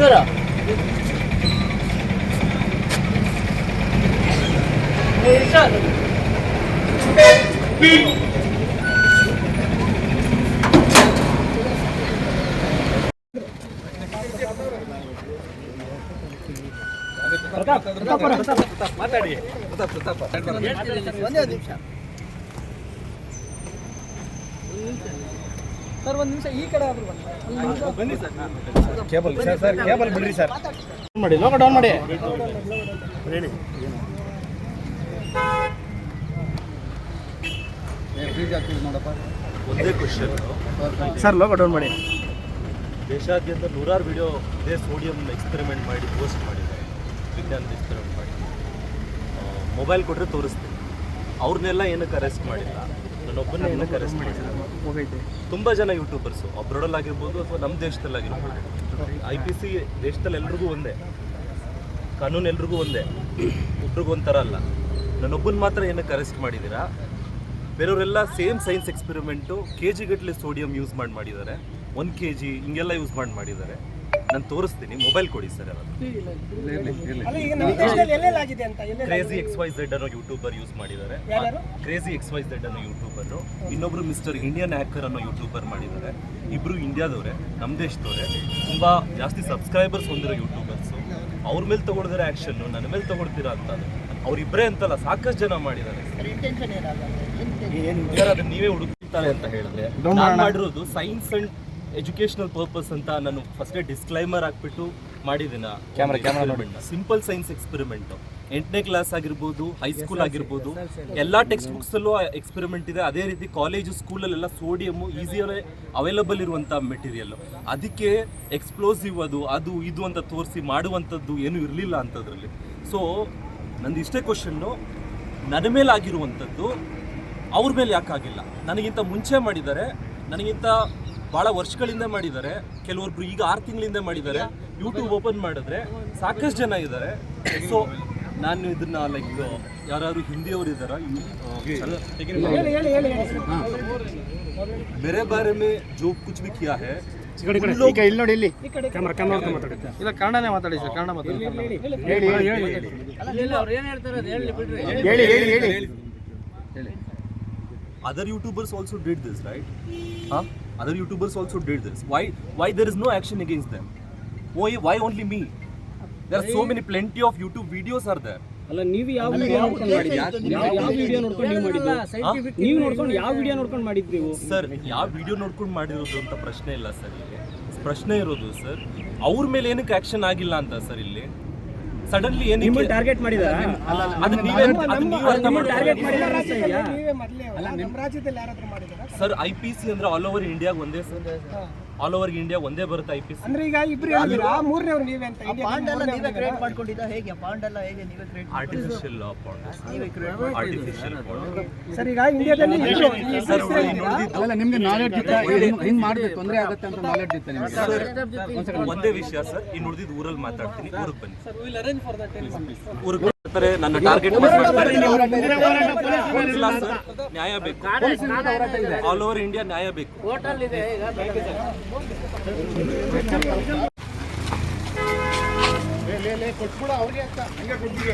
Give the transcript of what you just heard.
ನಮಸ್ಕಾರ. ಮಾತಾಡಿ ಒಂದೇ ನಿಮಿಷ ಸರ್, ಒಂದು ನಿಮಿಷ ಈ ಕಡೆ ಆದ್ರೂ ಬನ್ನಿ ಸರ್. ಕೇಬಲ್ ಸರ್ ಕೇಬಲ್ ಬಿಡ್ರಿ ಸರ್. ಮಾಡಿ ಲೋಕ ಡೌನ್ ಮಾಡಿ ಹೇಳಿ. ನೋಡಪ್ಪ, ಒಂದೇ ಕ್ವಶನ್ ಸರ್, ಲೋಕ ಡೌನ್ ಮಾಡಿ. ದೇಶಾದ್ಯಂತ ನೂರಾರು ವಿಡಿಯೋ ಇದೇ ಸೋಡಿಯಂ ಎಕ್ಸ್ಪೆರಿಮೆಂಟ್ ಮಾಡಿ ಪೋಸ್ಟ್ ಮಾಡಿದ್ದಾರೆ, ವಿಜ್ಞಾನದ ಎಕ್ಸ್ಪೆರಿಮೆಂಟ್ ಮಾಡಿ. ಮೊಬೈಲ್ ಕೊಟ್ಟರೆ ತೋರಿಸ್ತೀನಿ. ಅವ್ರನ್ನೆಲ್ಲ ಏನಕ್ಕೆ ಅರೆಸ್ಟ್ ಮಾಡಿಲ್ಲ, ನನ್ನೊಬ್ಬನ ಏನಕ್ಕೆ ಅರೆಸ್ಟ್ ಮಾಡಿಲ್ಲ. ತುಂಬ ಜನ ಯೂಟ್ಯೂಬರ್ಸು ಅಬ್ರಾಡಲ್ಲಾಗಿರ್ಬೋದು ಅಥವಾ ನಮ್ಮ ದೇಶದಲ್ಲಾಗಿರ್ಬೋದು. IPC ದೇಶದಲ್ಲಿ ಎಲ್ರಿಗೂ ಒಂದೇ, ಕಾನೂನು ಎಲ್ರಿಗೂ ಒಂದೇ, ಒಬ್ರಿಗೂ ಒಂಥರ ಅಲ್ಲ. ನನ್ನೊಬ್ಬನ ಮಾತ್ರ ಏನಕ್ಕೆ ಅರೆಸ್ಟ್ ಮಾಡಿದ್ದೀರಾ? ಬೇರೆಯವರೆಲ್ಲ ಸೇಮ್ ಸೈನ್ಸ್ ಎಕ್ಸ್ಪೆರಿಮೆಂಟು KG ಗಟ್ಟಲೆ ಸೋಡಿಯಂ ಯೂಸ್ ಮಾಡಿದ್ದಾರೆ, 1 kg ಹಿಂಗೆಲ್ಲ ಯೂಸ್ ಮಾಡಿದ್ದಾರೆ. ನಾನು ತೋರಿಸ್ತೀನಿ, ಮೊಬೈಲ್ ಕೊಡಿ ಸರ್. ಕ್ರೇಜಿ XYZ ಅನ್ನೋ ಯೂಟ್ಯೂಬರ್ ಯೂಸ್ ಮಾಡಿದ್ದಾರೆ. ಕ್ರೇಜಿ XYZ ಅನ್ನೋ ಯೂಟ್ಯೂಬರು, ಇನ್ನೊಬ್ರು ಮಿಸ್ಟರ್ ಇಂಡಿಯನ್ ಹ್ಯಾಕರ್ ಅನ್ನೋ ಯೂಟ್ಯೂಬರ್ ಮಾಡಿದ್ದಾರೆ. ಇಬ್ರು ಇಂಡಿಯಾದವರೇ, ನಮ್ಮ ದೇಶದವರೇ, ತುಂಬ ಜಾಸ್ತಿ ಸಬ್ಸ್ಕ್ರೈಬರ್ಸ್ ಹೊಂದಿರೋ ಯೂಟ್ಯೂಬರ್ಸು. ಅವ್ರ ಮೇಲೆ ತಗೊಳ್ದಿರೋ ಆ್ಯಕ್ಷನ್ನು ನನ್ನ ಮೇಲೆ ತಗೊಳ್ತೀರಾ ಅಂತ. ಅವ್ರಿಬ್ಬರೇ ಅಂತಲ್ಲ, ಸಾಕಷ್ಟು ಜನ ಮಾಡಿದ್ದಾರೆ. ಅದನ್ನ ನೀವೇ ಹುಡುಕ್ತಾರೆ ಅಂತ ಹೇಳಿದ್ರೆ ನಾನು ಮಾಡಿರೋದು ಸೈನ್ಸ್ ಅಂಡ್ ಎಜುಕೇಶನಲ್ ಪರ್ಪಸ್ ಅಂತ ನಾನು ಫಸ್ಟೇ ಡಿಸ್ಕ್ಲೈಮರ್ ಹಾಕ್ಬಿಟ್ಟು ಮಾಡಿದ್ದೀನ. ಸಿಂಪಲ್ ಸೈನ್ಸ್ ಎಕ್ಸ್ಪೆರಿಮೆಂಟು 8ನೇ ಕ್ಲಾಸ್ ಆಗಿರ್ಬೋದು, ಹೈಸ್ಕೂಲ್ ಆಗಿರ್ಬೋದು, ಎಲ್ಲ ಟೆಕ್ಸ್ಟ್ ಬುಕ್ಸಲ್ಲೂ ಎಕ್ಸ್ಪೆರಿಮೆಂಟ್ ಇದೆ. ಅದೇ ರೀತಿ ಕಾಲೇಜು ಸ್ಕೂಲಲ್ಲೆಲ್ಲ ಸೋಡಿಯಮ್ಮು ಈಸಿಯಾಗಿ ಅವೈಲಬಲ್ ಇರುವಂಥ ಮೆಟೀರಿಯಲ್ಲು. ಅದಕ್ಕೆ ಎಕ್ಸ್ಪ್ಲೋಸಿವ್ ಅದು ಇದು ಅಂತ ತೋರಿಸಿ ಮಾಡುವಂಥದ್ದು ಏನೂ ಇರಲಿಲ್ಲ ಅಂಥದ್ರಲ್ಲಿ. ಸೊ ನಂದು ಇಷ್ಟೇ ಕ್ವಶನ್ನು, ನನ್ನ ಮೇಲೆ ಆಗಿರುವಂಥದ್ದು ಅವ್ರ ಮೇಲೆ ಯಾಕಾಗಿಲ್ಲ? ನನಗಿಂತ ಮುಂಚೆ ಮಾಡಿದ್ದಾರೆ, ನನಗಿಂತ ಭಾಳ ವರ್ಷಗಳಿಂದ ಮಾಡಿದ್ದಾರೆ. ಕೆಲವೊಬ್ರು ಈಗ 6 ತಿಂಗಳಿಂದ ಮಾಡಿದ್ದಾರೆ. ಯೂಟ್ಯೂಬ್ ಓಪನ್ ಮಾಡಿದ್ರೆ ಸಾಕಷ್ಟು ಜನ ಇದ್ದಾರೆ. ಸೊ ನಾನು ಇದನ್ನ ಲೈಕ್ ಯಾರು ಹಿಂದಿಯವರು ಇದ್ದಾರಾ? मेरे बारे में जो कुछ भी किया है, ಇಲ್ಲಿ ನೋಡಿ, ಇಲ್ಲಿ ಇಲ್ಲ, ಕನ್ನಡನೇ ಮಾತಾಡಿ ಸರ್. ಕನ್ನಡ ಮಾತಾಡಿ. ಹೇಳಿ. Other YouTubers also did this, right? Other YouTubers also did this. Why there is no action against them? Why only me? There are so many plenty of YouTube videos are there. ಅಲ್ಲ, ನೀವು ಯಾವ video ನೋಡ್ಕೊಂಡು ಮಾಡಿದ್ರಿ? ಯಾವ video ನೋಡ್ಕೊಂಡು ನೀವು ಮಾಡಿದ್ರಿ? ನೀವು ನೋಡ್ಕೊಂಡು ಯಾವ ವಿಡಿಯೋ ನೋಡ್ಕೊಂಡು ಮಾಡಿದ್ರಿ ನೀವು? ಸರ್, ಯಾವ ವಿಡಿಯೋ ನೋಡ್ಕೊಂಡು ಮಾಡಿರೋದು ಅಂತ ಪ್ರಶ್ನೆ ಇಲ್ಲ ಸರ್. ಇಲ್ಲಿ ಪ್ರಶ್ನೆ ಇರೋದು ಸರ್, ಅವ್ರ ಮೇಲೆ ಏನಕ್ಕೆ ಆಕ್ಷನ್ ಆಗಿಲ್ಲ ಅಂತ ಸರ್. ಇಲ್ಲಿ ಸಡನ್ಲಿ ಏನಕ್ಕೆ ಟಾರ್ಗೆಟ್ ಮಾಡಿದಾರ? ಸರ್, IPC ಅಂದ್ರೆ ಆಲ್ ಓವರ್ ಇಂಡಿಯಾ ಒಂದೇ ಸರ್. ಆಲ್ ಓವರ್ ಇಂಡಿಯಾ ಒಂದೇ ಬರುತ್ತೆ IPC. ಅಂದ್ರೆ ಈಗ ಇಬ್ರು ಹೇಳಿದ್ರು, ಮೂರನೇವರು ನೀವೇ ಅಂತ. ಪಾಂಡ್ ಎಲ್ಲ ನೀವೇ ಕ್ರಿಯೇಟ್ ಮಾಡ್ಕೊಂಡಿದ್ದ ಹೇಗೆ? ಪಾಂಡ್ ಎಲ್ಲ ಹೇಗೆ ನೀವೇ ಕ್ರಿಯೇಟ್? ಆರ್ಟಿಫಿಷಿಯಲ್ ಪಾಂಡ್, ನೀವೇ ಕ್ರಿಯೇಟ್ ಮಾಡಿ. ಆರ್ಟಿಫಿಷಿಯಲ್ ಪಾಂಡ್ ಸರ್, ಈಗ ಇಂಡಿಯಾದಲ್ಲಿ ಅಲ್ಲ, ನಿಮಗೆ ನಾಲೆಡ್ಜ್ ಇತ್ತ, ಹಿಂಗ್ ಮಾಡಿದ್ರೆ ತೊಂದರೆ ಆಗುತ್ತೆ ಅಂತ ನಾಲೆಡ್ಜ್ ಇತ್ತ ನಿಮಗೆ? ಒಂದೇ ವಿಷಯ ಸರ್, ಇನ್ನು ಉಳಿದಿದ್ದು ಊರಲ್ಲಿ ಮಾತಾಡ್ತೀನಿ. ಊರಿಗೆ ಬನ್ನಿ ಊರಿಗೆ ಬರ್ತಾರೆ. ನನ್ನ ಟಾರ್ಗೆಟ್ ನ್ಯಾಯ ಬೇಕು. ಆಲ್ ಓವರ್ ಇಂಡಿಯಾ ನ್ಯಾಯ ಬೇಕು. ಕೊಟ್ಬಿಡ ಅವ್ರಿಗೆ, ಹಂಗೆ ಕೊಟ್ಬಿಡ.